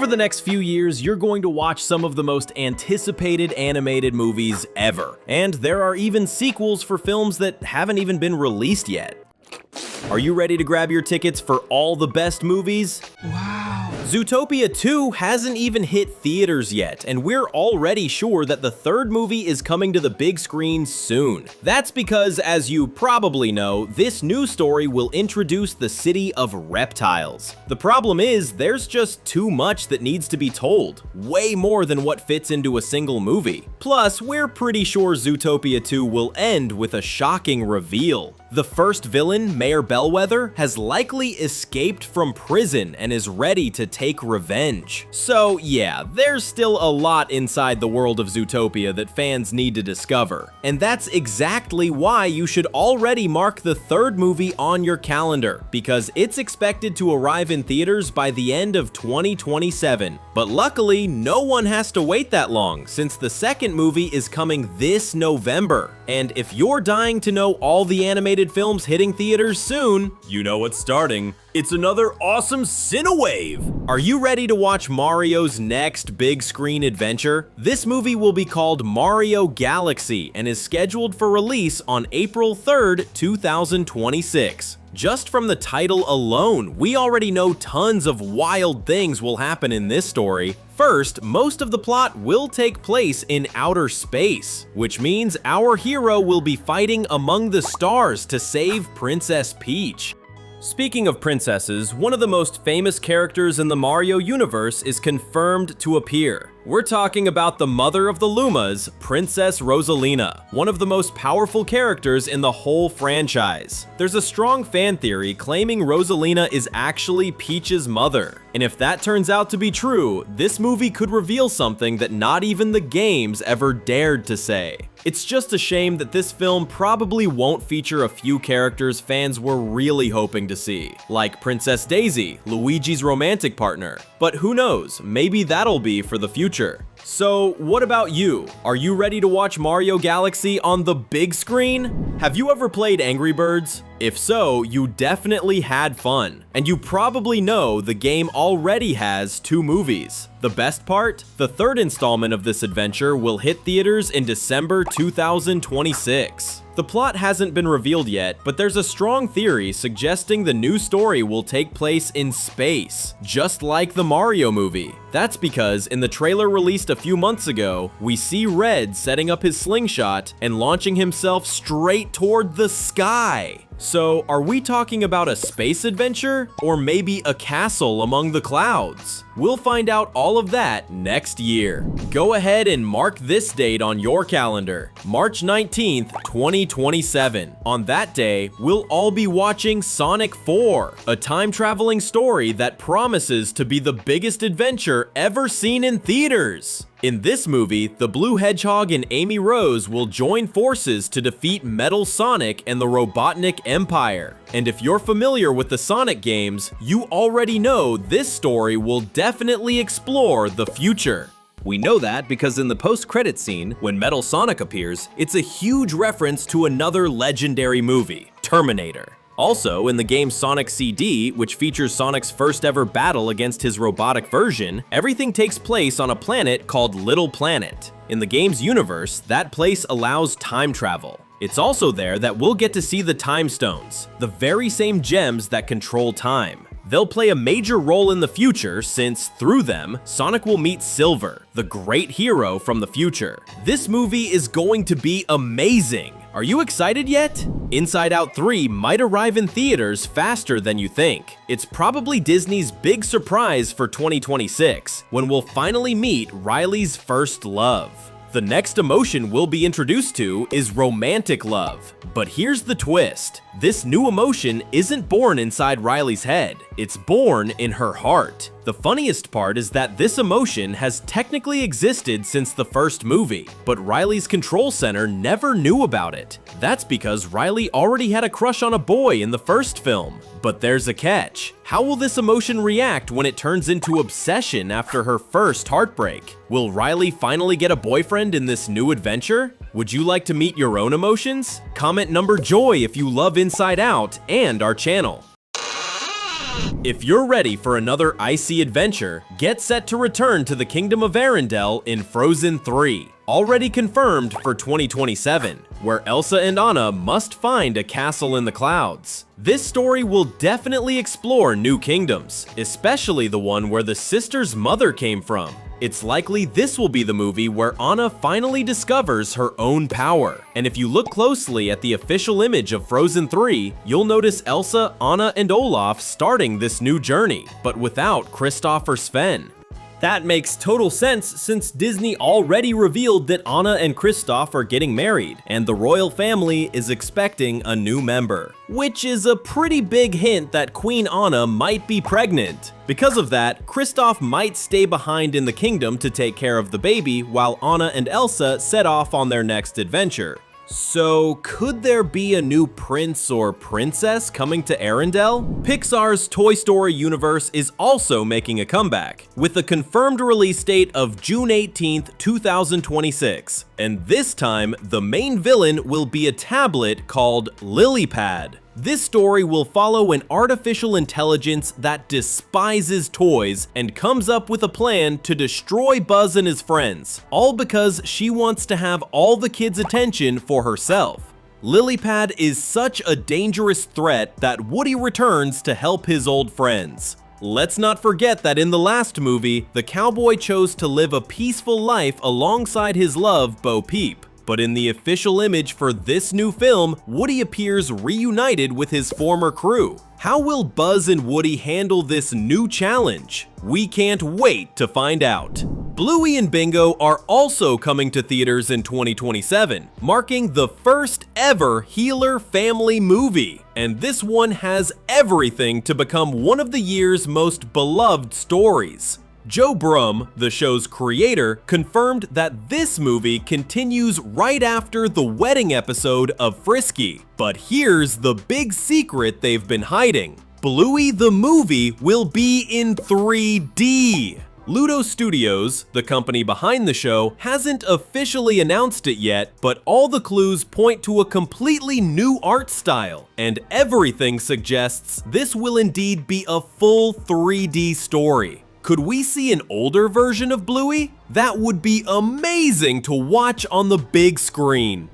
Over the next few years, you're going to watch some of the most anticipated animated movies ever. And there are even sequels for films that haven't even been released yet. Are you ready to grab your tickets for all the best movies? Wow. Zootopia 2 hasn't even hit theaters yet, and we're already sure that the third movie is coming to the big screen soon. That's because, as you probably know, this new story will introduce the city of reptiles. The problem is, there's just too much that needs to be told, way more than what fits into a single movie. Plus, we're pretty sure Zootopia 2 will end with a shocking reveal. The first villain, Mayor Bellwether, has likely escaped from prison and is ready to take revenge. So yeah, there's still a lot inside the world of Zootopia that fans need to discover. And that's exactly why you should already mark the third movie on your calendar, because it's expected to arrive in theaters by the end of 2027. But luckily, no one has to wait that long, since the second movie is coming this November. And if you're dying to know all the animated films hitting theaters soon, you know what's starting. It's another awesome Cinewave! Are you ready to watch Mario's next big screen adventure? This movie will be called Mario Galaxy and is scheduled for release on April 3rd, 2026. Just from the title alone, we already know tons of wild things will happen in this story. First, most of the plot will take place in outer space, which means our hero will be fighting among the stars to save Princess Peach. Speaking of princesses, one of the most famous characters in the Mario universe is confirmed to appear. We're talking about the mother of the Lumas, Princess Rosalina, one of the most powerful characters in the whole franchise. There's a strong fan theory claiming Rosalina is actually Peach's mother. And if that turns out to be true, this movie could reveal something that not even the games ever dared to say. It's just a shame that this film probably won't feature a few characters fans were really hoping to see, like Princess Daisy, Luigi's romantic partner. But who knows, maybe that'll be for the future. So, what about you? Are you ready to watch Mario Galaxy on the big screen? Have you ever played Angry Birds? If so, you definitely had fun. And you probably know the game already has 2 movies. The best part? The third installment of this adventure will hit theaters in December 2026. The plot hasn't been revealed yet, but there's a strong theory suggesting the new story will take place in space, just like the Mario movie. That's because in the trailer released a few months ago, we see Red setting up his slingshot and launching himself straight toward the sky. So, are we talking about a space adventure, or maybe a castle among the clouds? We'll find out all of that next year. Go ahead and mark this date on your calendar, March 19th, 2027. On that day, we'll all be watching Sonic 4, a time-traveling story that promises to be the biggest adventure ever seen in theaters. In this movie, the Blue Hedgehog and Amy Rose will join forces to defeat Metal Sonic and the Robotnik Empire. And if you're familiar with the Sonic games, you already know this story will definitely explore the future. We know that because in the post-credit scene, when Metal Sonic appears, it's a huge reference to another legendary movie, Terminator. Also, in the game Sonic CD, which features Sonic's first ever battle against his robotic version, everything takes place on a planet called Little Planet. In the game's universe, that place allows time travel. It's also there that we'll get to see the Time Stones, the very same gems that control time. They'll play a major role in the future since, through them, Sonic will meet Silver, the great hero from the future. This movie is going to be amazing! Are you excited yet? Inside Out 3 might arrive in theaters faster than you think. It's probably Disney's big surprise for 2026, when we'll finally meet Riley's first love. The next emotion we'll be introduced to is romantic love. But here's the twist. This new emotion isn't born inside Riley's head, it's born in her heart. The funniest part is that this emotion has technically existed since the first movie, but Riley's control center never knew about it. That's because Riley already had a crush on a boy in the first film. But there's a catch. How will this emotion react when it turns into obsession after her first heartbreak? Will Riley finally get a boyfriend in this new adventure? Would you like to meet your own emotions? Comment number joy if you love Inside Out and our channel. If you're ready for another icy adventure, get set to return to the Kingdom of Arendelle in Frozen 3, already confirmed for 2027, where Elsa and Anna must find a castle in the clouds. This story will definitely explore new kingdoms, especially the one where the sister's mother came from. It's likely this will be the movie where Anna finally discovers her own power. And if you look closely at the official image of Frozen 3, you'll notice Elsa, Anna, and Olaf starting this new journey, but without Kristoff or Sven. That makes total sense since Disney already revealed that Anna and Kristoff are getting married, and the royal family is expecting a new member. Which is a pretty big hint that Queen Anna might be pregnant. Because of that, Kristoff might stay behind in the kingdom to take care of the baby while Anna and Elsa set off on their next adventure. So, could there be a new prince or princess coming to Arendelle? Pixar's Toy Story universe is also making a comeback, with a confirmed release date of June 18th, 2026. And this time, the main villain will be a tablet called Lilypad. This story will follow an artificial intelligence that despises toys and comes up with a plan to destroy Buzz and his friends, all because she wants to have all the kids' attention for herself. Lilypad is such a dangerous threat that Woody returns to help his old friends. Let's not forget that in the last movie, the cowboy chose to live a peaceful life alongside his love, Bo Peep. But in the official image for this new film, Woody appears reunited with his former crew. How will Buzz and Woody handle this new challenge? We can't wait to find out. Bluey and Bingo are also coming to theaters in 2027, marking the first ever Healer family movie. And this one has everything to become one of the year's most beloved stories. Joe Brumm, the show's creator, confirmed that this movie continues right after the wedding episode of Frisky. But here's the big secret they've been hiding. Bluey the movie will be in 3D. Ludo Studios, the company behind the show, hasn't officially announced it yet, but all the clues point to a completely new art style, and everything suggests this will indeed be a full 3D story. Could we see an older version of Bluey? That would be amazing to watch on the big screen.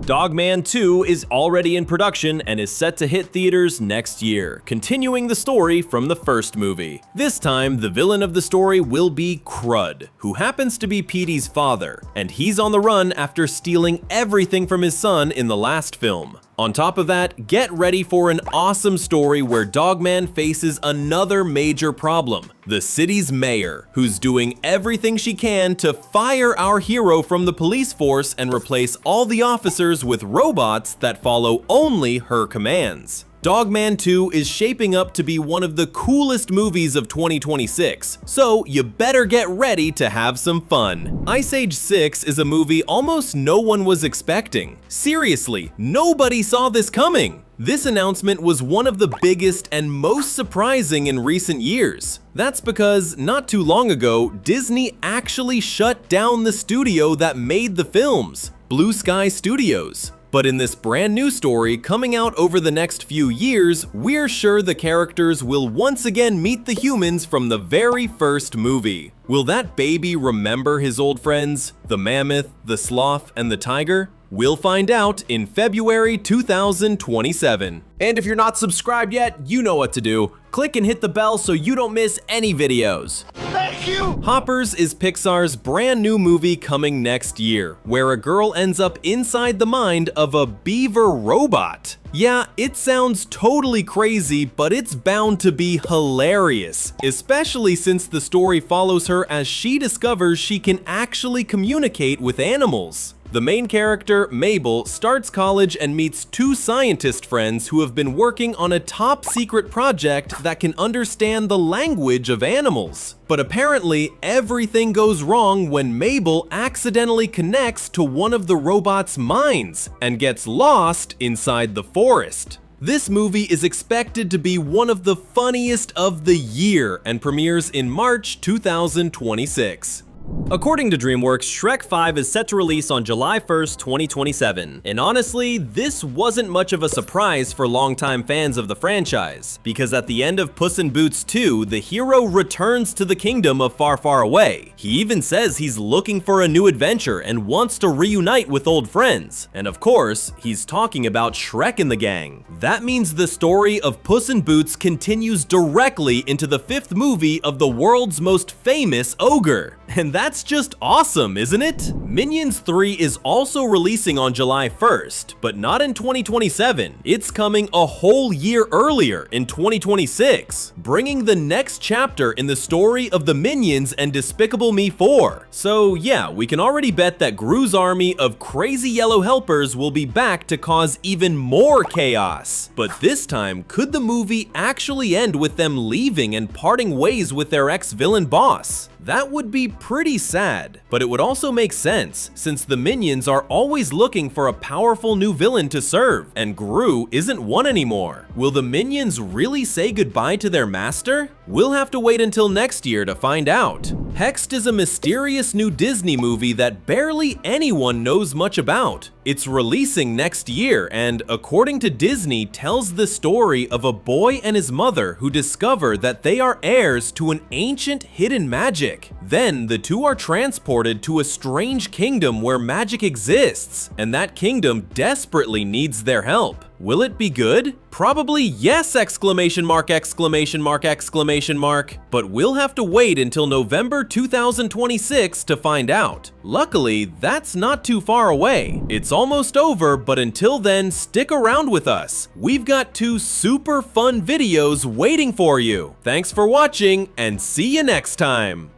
Dogman 2 is already in production and is set to hit theaters next year, continuing the story from the first movie. This time, the villain of the story will be Crud, who happens to be Petey's father, and he's on the run after stealing everything from his son in the last film. On top of that, get ready for an awesome story where Dogman faces another major problem, the city's mayor, who's doing everything she can to fire our hero from the police force and replace all the officers with robots that follow only her commands. Dogman 2 is shaping up to be one of the coolest movies of 2026, so you better get ready to have some fun. Ice Age 6 is a movie almost no one was expecting. Seriously, nobody saw this coming. This announcement was one of the biggest and most surprising in recent years. That's because not too long ago, Disney actually shut down the studio that made the films, Blue Sky Studios. But in this brand new story coming out over the next few years, we're sure the characters will once again meet the humans from the very first movie. Will that baby remember his old friends, the mammoth, the sloth, and the tiger? We'll find out in February 2027. And if you're not subscribed yet, you know what to do. Click and hit the bell so you don't miss any videos. Thank you! Hoppers is Pixar's brand new movie coming next year, where a girl ends up inside the mind of a beaver robot. Yeah, it sounds totally crazy, but it's bound to be hilarious, especially since the story follows her as she discovers she can actually communicate with animals. The main character, Mabel, starts college and meets two scientist friends who have been working on a top secret project that can understand the language of animals. But apparently, everything goes wrong when Mabel accidentally connects to one of the robot's minds and gets lost inside the forest. This movie is expected to be one of the funniest of the year and premieres in March 2026. According to DreamWorks, Shrek 5 is set to release on July 1st, 2027. And honestly, this wasn't much of a surprise for longtime fans of the franchise, because at the end of Puss in Boots 2, the hero returns to the kingdom of Far Far Away. He even says he's looking for a new adventure and wants to reunite with old friends. And of course, he's talking about Shrek and the gang. That means the story of Puss in Boots continues directly into the 5th movie of the world's most famous ogre. And that's just awesome, isn't it? Minions 3 is also releasing on July 1st, but not in 2027. It's coming a whole year earlier in 2026, bringing the next chapter in the story of the Minions and Despicable Me 4. So yeah, we can already bet that Gru's army of crazy yellow helpers will be back to cause even more chaos. But this time, could the movie actually end with them leaving and parting ways with their ex-villain boss? That would be pretty sad, but it would also make sense, since the Minions are always looking for a powerful new villain to serve, and Gru isn't one anymore. Will the Minions really say goodbye to their master? We'll have to wait until next year to find out. Hexed is a mysterious new Disney movie that barely anyone knows much about. It's releasing next year and, according to Disney, tells the story of a boy and his mother who discover that they are heirs to an ancient hidden magic. Then the two are transported to a strange kingdom where magic exists, and that kingdom desperately needs their help. Will it be good? Probably yes! Exclamation mark, exclamation mark, exclamation mark. But we'll have to wait until November 2026 to find out. Luckily, that's not too far away. It's almost over, but until then, stick around with us. We've got 2 super fun videos waiting for you. Thanks for watching, and see you next time!